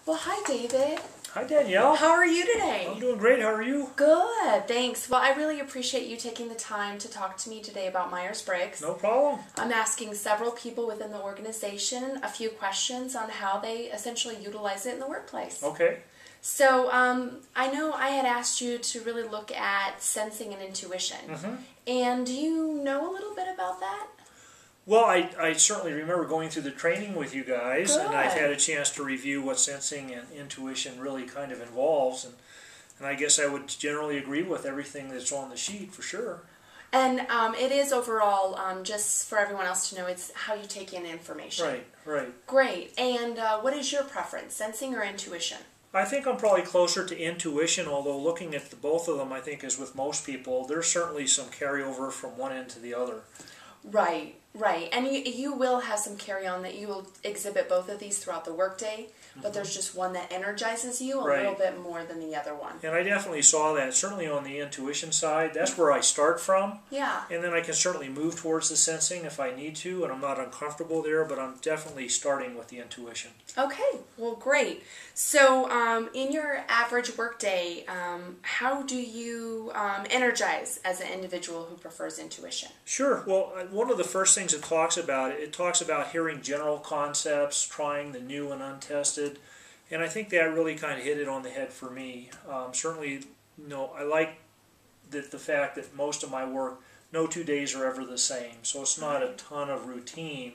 Well, hi, David. Hi, Danielle. How are you today? I'm doing great. How are you? Good, thanks. Well, I really appreciate you taking the time to talk to me today about Myers-Briggs. No problem. I'm asking several people within the organization a few questions on how they essentially utilize it in the workplace. Okay. So, I know I had asked you to really look at sensing and intuition. And do you know a little bit about that? Well, I certainly remember going through the training with you guys, Good. and I've had a chance to review what sensing and intuition really kind of involves, and I guess I would generally agree with everything that's on the sheet for sure. And it is overall, just for everyone else to know, it's how you take in information. Right, right. Great. And what is your preference, sensing or intuition? I think I'm probably closer to intuition, although looking at both of them, I think, as with most people, there's certainly some carryover from one end to the other. Right, right. And you will have some carry-on that you will exhibit both of these throughout the workday, but there's just one that energizes you a little bit more than the other one. And I definitely saw that, certainly on the intuition side. That's where I start from. Yeah. And then I can certainly move towards the sensing if I need to, and I'm not uncomfortable there, but I'm definitely starting with the intuition. Okay, well, great. So in your average workday, how do you energize as an individual who prefers intuition? Sure. Well, one of the first things it talks about hearing general concepts, trying the new and untested, and I think that really kind of hit it on the head for me. Certainly, I like the fact that most of my work, no 2 days are ever the same, so it's not a ton of routine.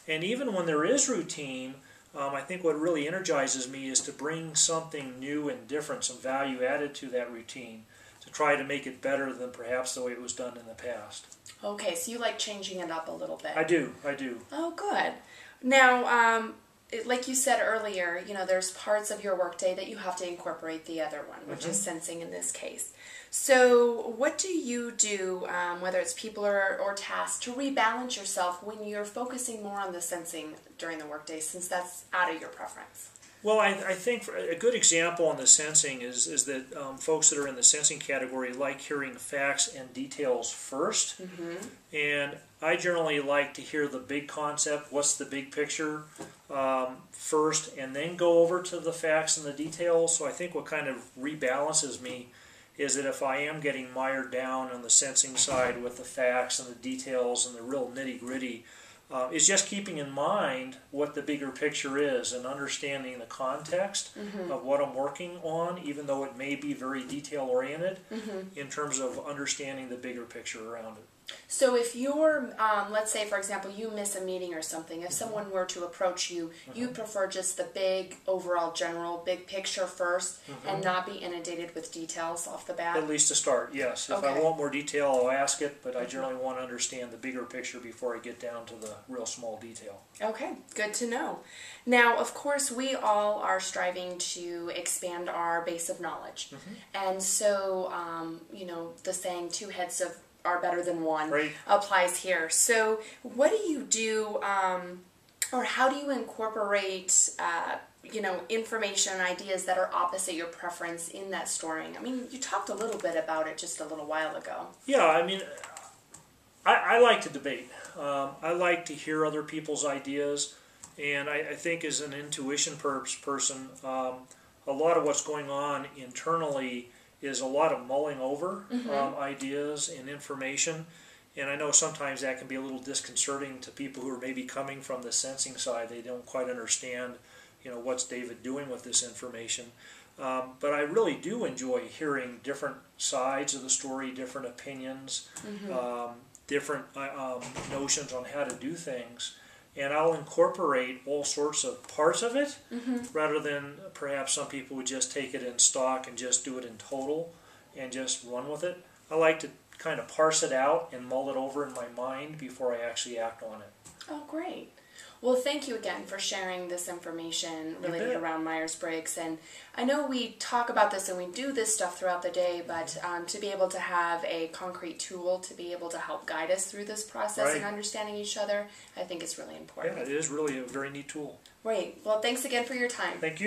And even when there is routine, I think what really energizes me is to bring something new and different, some value added to that routine, to try to make it better than perhaps the way it was done in the past. Okay, so you like changing it up a little bit. I do. Oh, good. Now, like you said earlier, there's parts of your workday that you have to incorporate the other one, which is sensing in this case. So what do you do, whether it's people or tasks, to rebalance yourself when you're focusing more on the sensing during the workday, since that's out of your preference? Well, I think a good example on the sensing is that folks that are in the sensing category like hearing facts and details first. And I generally like to hear the big concept, what's the big picture, first, and then go over to the facts and the details. So I think what kind of rebalances me is that if I am getting mired down on the sensing side with the facts and the details and the real nitty-gritty, is just keeping in mind what the bigger picture is and understanding the context of what I'm working on, even though it may be very detail-oriented, in terms of understanding the bigger picture around it. So if you're, let's say, for example, you miss a meeting or something, if someone were to approach you, you prefer just the big, overall, general, big picture first and not be inundated with details off the bat? At least to start, yes. If I want more detail, I'll ask it, but I generally want to understand the bigger picture before I get down to the real small detail. Okay, good to know. Now, of course, we all are striving to expand our base of knowledge. And so, the saying, two heads are better than one applies here. So what do you do, or how do you incorporate, information and ideas that are opposite your preference in that storing? I mean, you talked a little bit about it just a little while ago. Yeah, I mean, I like to debate. I like to hear other people's ideas, and I think as an intuition person, a lot of what's going on internally is a lot of mulling over ideas and information, and I know sometimes that can be a little disconcerting to people who are maybe coming from the sensing side. They don't quite understand, what's David doing with this information. But I really do enjoy hearing different sides of the story, different opinions, different notions on how to do things. And I'll incorporate all sorts of parts of it, rather than perhaps some people would just take it in stock and just do it in total and just run with it. I like to kind of parse it out and mull it over in my mind before I actually act on it. Oh, great. Well, thank you again for sharing this information related around Myers-Briggs. And I know we talk about this and we do this stuff throughout the day, but to be able to have a concrete tool to be able to help guide us through this process and understanding each other, I think is really important. Yeah, it is really a very neat tool. Great. Well, thanks again for your time. Thank you.